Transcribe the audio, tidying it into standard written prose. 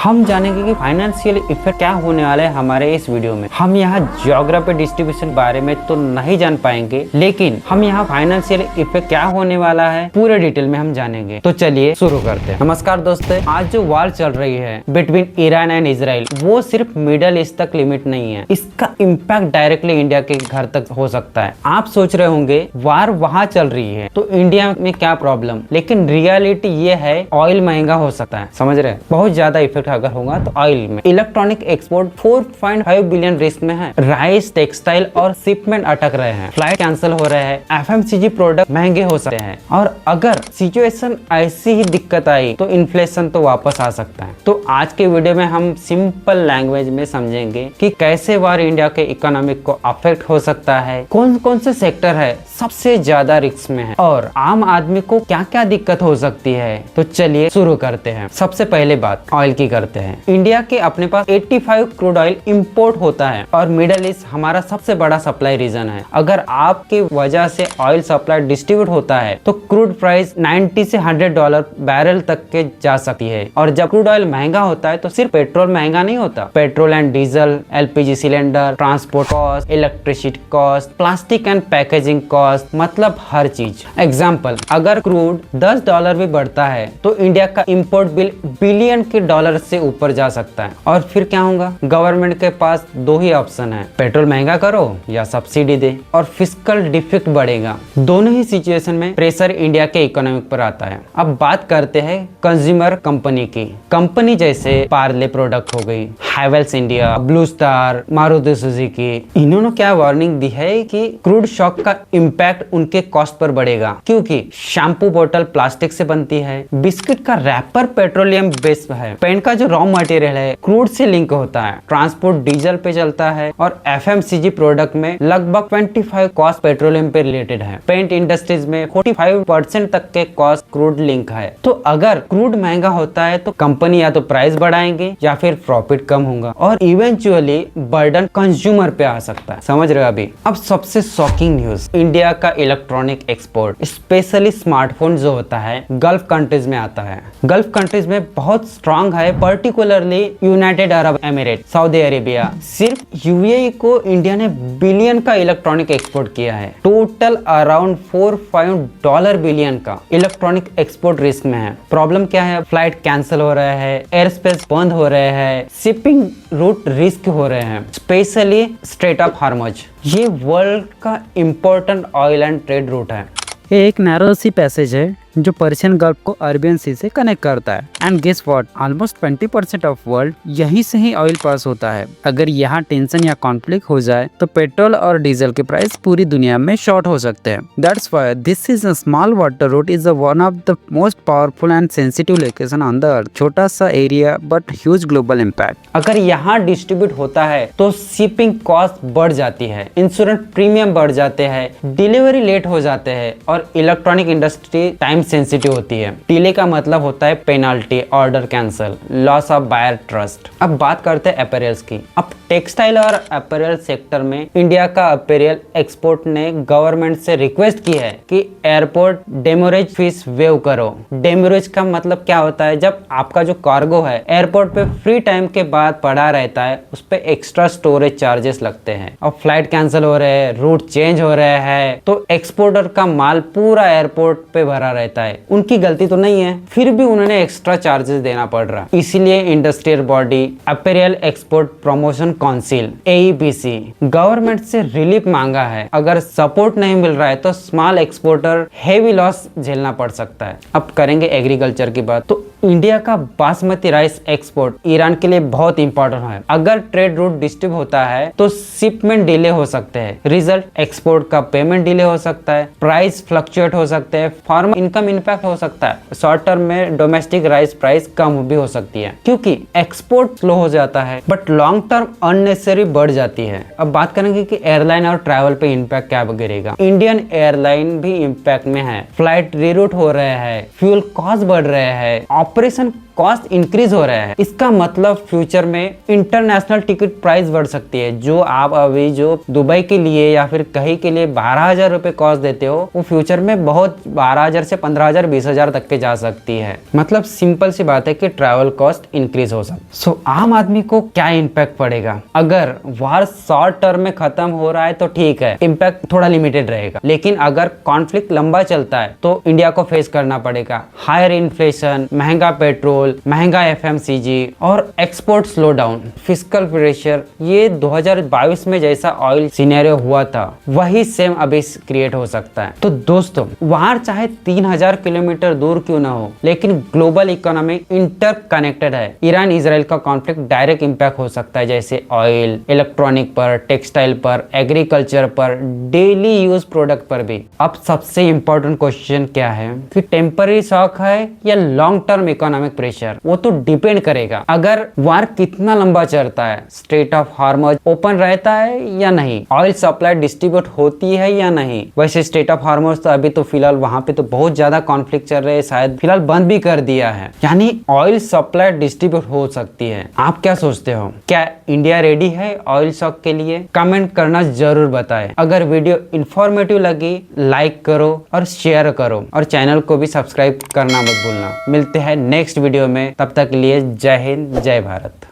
हम जानेंगे कि फाइनेंशियल इफेक्ट क्या होने वाला है हमारे इस वीडियो में। हम यहाँ ज्योग्राफी डिस्ट्रीब्यूशन बारे में तो नहीं जान पाएंगे, लेकिन हम यहाँ फाइनेंशियल इफेक्ट क्या होने वाला है पूरे डिटेल में हम जानेंगे। तो चलिए शुरू करते हैं। नमस्कार दोस्तों, आज जो वॉर चल रही है बिटवीन ईरान एंड इजराइल, वो सिर्फ मिडल ईस्ट तक लिमिट नहीं है, इसका इम्पैक्ट डायरेक्टली इंडिया के घर तक हो सकता है। आप सोच रहे होंगे वार वहाँ चल रही है तो इंडिया में क्या प्रॉब्लम, लेकिन रियलिटी ये है ऑयल महंगा हो सकता है। समझ रहे हैं, बहुत ज्यादा इफेक्ट अगर होगा तो ऑयल में। इलेक्ट्रॉनिक एक्सपोर्ट 4.5 बिलियन रिस्क में है। राइस, टेक्सटाइल और शिपमेंट अटक रहे हैं, फ्लाइट कैंसिल हो रहे हैं, एफएमसीजी प्रोडक्ट महंगे हो सकते हैं, और अगर सिचुएशन ऐसी ही दिक्कत आई तो इन्फ्लेशन तो वापस आ सकता है। तो आज के वीडियो में हम सिंपल लैंग्वेज में समझेंगे कि कैसे वार इंडिया के इकोनॉमिक को अफेक्ट हो सकता है, कौन कौन से सेक्टर है सबसे ज्यादा रिस्क में है, और आम आदमी को क्या क्या दिक्कत हो सकती है। तो चलिए शुरू करते हैं। सबसे पहले बात ऑयल की करते हैं। इंडिया के अपने पास 85 क्रूड ऑयल इंपोर्ट होता है और मिडल ईस्ट हमारा सबसे बड़ा सप्लाई रीजन है। अगर आपके वजह से ऑयल सप्लाई डिस्ट्रीब्यूट होता है तो क्रूड प्राइस 90 से $100 बैरल तक के जा सकती है। और जब क्रूड ऑयल महंगा होता है तो सिर्फ पेट्रोल महंगा नहीं होता, petrol and diesel, LPG cylinder, transport cost, electricity cost, plastic and packaging cost, मतलब हर चीज। एग्जाम्पल, अगर क्रूड $10 भी बढ़ता है तो इंडिया का इंपोर्ट बिल बिलियन के डॉलर से ऊपर जा सकता है। और फिर क्या होगा, गवर्नमेंट के पास दो ही ऑप्शन है, पेट्रोल महंगा करो या सब्सिडी दे, और फिस्कल डिफिक्ट बढ़ेगा। दोनों ही सिचुएशन में प्रेशर इंडिया के इकोनॉमिक पर आता है। अब बात करते हैं कंज्यूमर कंपनी की। कंपनी जैसे पार्ले प्रोडक्ट हो गई, Havells India, blue star, Maruti Suzuki, इन्होंने क्या वार्निंग दी है कि क्रूड शॉक का इम्पैक्ट उनके कॉस्ट पर बढ़ेगा, क्योंकि शैम्पू बोतल प्लास्टिक से बनती है, बिस्किट का रैपर पेट्रोलियम बेस्ड है, पेंट का जो रॉ मटेरियल है क्रूड से लिंक होता है, ट्रांसपोर्ट डीजल पे चलता है, और एफएमसीजी प्रोडक्ट में लगभग 25 कॉस्ट पेट्रोलियम पे रिलेटेड है। पेंट इंडस्ट्रीज में 45% तक के कॉस्ट क्रूड लिंक है। तो अगर क्रूड महंगा होता है तो कंपनी या तो प्राइस बढ़ाएंगे या फिर प्रॉफिट कम होगा, और इवेंचुअली बर्डन कंज्यूमर पे आ सकता है। समझ रहे हो अभी। अब सबसे शॉकिंग न्यूज, इंडिया का इलेक्ट्रॉनिक एक्सपोर्ट स्पेशली स्मार्टफोन जो होता है गल्फ कंट्रीज में आता है। गल्फ कंट्रीज में बहुत स्ट्रांग है, particularly United Arab emirate, Saudi Arabia. सिर्फ यूएई को इंडिया ने बिलियन का इलेक्ट्रॉनिक एक्सपोर्ट किया है। टोटल अराउंड $4.5 बिलियन का इलेक्ट्रॉनिक एक्सपोर्ट रिस्क में है। प्रॉब्लम क्या है, फ्लाइट कैंसिल हो रहे हैं, एयर स्पेस बंद हो रहे हैं, शिपिंग रूट रिस्क हो रहे हैं, स्पेशली स्ट्रेट ऑफ हार्मज। ये वर्ल्ड का important oil and trade route है। ये एक नैरो सी पैसेज है जो पर्शियन गल्फ को अरेबियन सी से कनेक्ट करता है। And guess what, almost 20% of world यहीं से ही ऑयल पास होता है। अगर यहाँ टेंशन या कॉन्फ्लिक्ट हो जाए तो पेट्रोल और डीजल के प्राइस पूरी दुनिया में शॉर्ट हो सकते हैं। That's why this is a small water route is one of the most powerful and sensitive location on the earth. छोटा सा area but huge global impact. अगर यहाँ डिस्ट्रीब्यूट होता है तो शिपिंग कॉस्ट बढ़ जाती है, इंश्योरेंस प्रीमियम बढ़ जाते हैं, डिलीवरी लेट हो जाते हैं, और इलेक्ट्रॉनिक इंडस्ट्री टाइम सेंसिटिव होती है। डिले का मतलब होता है penalty, order cancel, loss of buyer trust. अब बात करते हैं अपैरेल्स की। अब टेक्सटाइल और अपैरेल सेक्टर में इंडिया का अपैरेल एक्सपोर्ट ने गवर्नमेंट से रिक्वेस्ट की है कि एयरपोर्ट डेमोरेज फीस वेव करो। डेमोरेज का मतलब क्या होता है, जब आपका जो कार्गो है एयरपोर्ट पे फ्री टाइम के बाद पड़ा रहता है उस पे एक्स्ट्रा स्टोरेज चार्जेस लगते हैं। अब फ्लाइट कैंसिल हो रहे हैं, रूट चेंज हो रहे हैं, तो एक्सपोर्टर का माल पूरा एयरपोर्ट पे भरा रहता है। उनकी गलती तो नहीं है, फिर भी उन्होंने एक्स्ट्रा चार्जेस देना पड़ रहा है। इसीलिए industrial body apparel export promotion council AEPC government से रिलीफ मांगा है। अगर सपोर्ट नहीं मिल रहा है तो स्मॉल एक्सपोर्टर हेवी लॉस झेलना पड़ सकता है। अब करेंगे एग्रीकल्चर की बात। तो इंडिया का बासमती राइस एक्सपोर्ट ईरान के लिए बहुत इंपॉर्टेंट है। अगर ट्रेड रूट डिस्टर्ब होता है तो शिपमेंट डिले हो सकते हैं, रिजल्ट एक्सपोर्ट का पेमेंट डिले हो सकता है, प्राइस फ्लक्चुएट हो सकते हैं, फार्मर इनकम इम्पैक्ट हो सकता है। शॉर्ट टर्म में डोमेस्टिक राइस प्राइस कम भी हो सकती है क्योंकि एक्सपोर्ट स्लो हो जाता है, बट लॉन्ग टर्म अननेसेसरी बढ़ जाती है। अब बात करेंगे कि एयरलाइन और ट्रैवल पे इम्पैक्ट क्या गिरेगा। इंडियन एयरलाइन भी इम्पैक्ट में है, फ्लाइट रीरूट हो रहे हैं, फ्यूल कॉस्ट बढ़ रहे हैं, ऑपरेशन कॉस्ट इंक्रीज हो रहा है, इसका मतलब फ्यूचर में इंटरनेशनल टिकट प्राइस बढ़ सकती है। जो आप अभी जो दुबई के लिए या फिर कहीं के लिए 12,000 रुपए कॉस्ट देते हो, वो फ्यूचर में बहुत 12,000 से 15,000 20,000 तक के जा सकती है। मतलब सिंपल सी बात है कि ट्रैवल कॉस्ट इंक्रीज हो सकती है। सो आम आदमी को क्या इम्पैक्ट पड़ेगा? अगर वार शॉर्ट टर्म में खत्म हो रहा है तो ठीक है, इम्पैक्ट थोड़ा लिमिटेड रहेगा, लेकिन अगर कॉन्फ्लिक्ट लंबा चलता है तो इंडिया को फेस करना पड़ेगा हायर इन्फ्लेशन, महंगा पेट्रोल, महंगा एफएमसीजी और export slow down, fiscal pressure. ये 2022 में जैसा ऑयल सिनेरियो हुआ था वही सेम अभी क्रिएट हो सकता है। तो दोस्तों, वार चाहे 3000 किलोमीटर दूर क्यों ना हो, लेकिन ग्लोबल इकोनॉमी इंटरकनेक्टेड है। ईरान इजराइल का कॉन्फ्लिक्ट डायरेक्ट इंपैक्ट हो सकता है, जैसे ऑयल, इलेक्ट्रॉनिक पर, टेक्सटाइल पर, एग्रीकल्चर पर, डेली यूज प्रोडक्ट पर भी। अब सबसे इंपॉर्टेंट क्वेश्चन क्या है कि टेम्पररी शॉक है या लॉन्ग टर्म इकोनॉमिक प्रेशर? वो तो डिपेंड करेगा अगर वार कितना लंबा चलता है, स्ट्रेट ऑफ हार्मज ओपन रहता है या नहीं, ऑयल सप्लाई डिस्ट्रीब्यूट होती है या नहीं। वैसे स्ट्रेट ऑफ हार्मज तो अभी तो फिलहाल वहां पे तो बहुत ज्यादा कॉन्फ्लिक्ट चल रहे हैं, शायद फिलहाल बंद भी कर दिया है, यानी ऑयल सप्लाई डिस्ट्रीब्यूट हो सकती है। आप क्या सोचते हो? क्या इंडिया रेडी है ऑयल शॉक के लिए? कमेंट करना जरूर बताएं। अगर वीडियो इंफॉर्मेटिव लगी लाइक करो और शेयर करो, और चैनल को भी सब्सक्राइब करना मत भूलना। मिलते हैं नेक्स्ट वीडियो में, तब तक के लिए जय हिंद, जय भारत।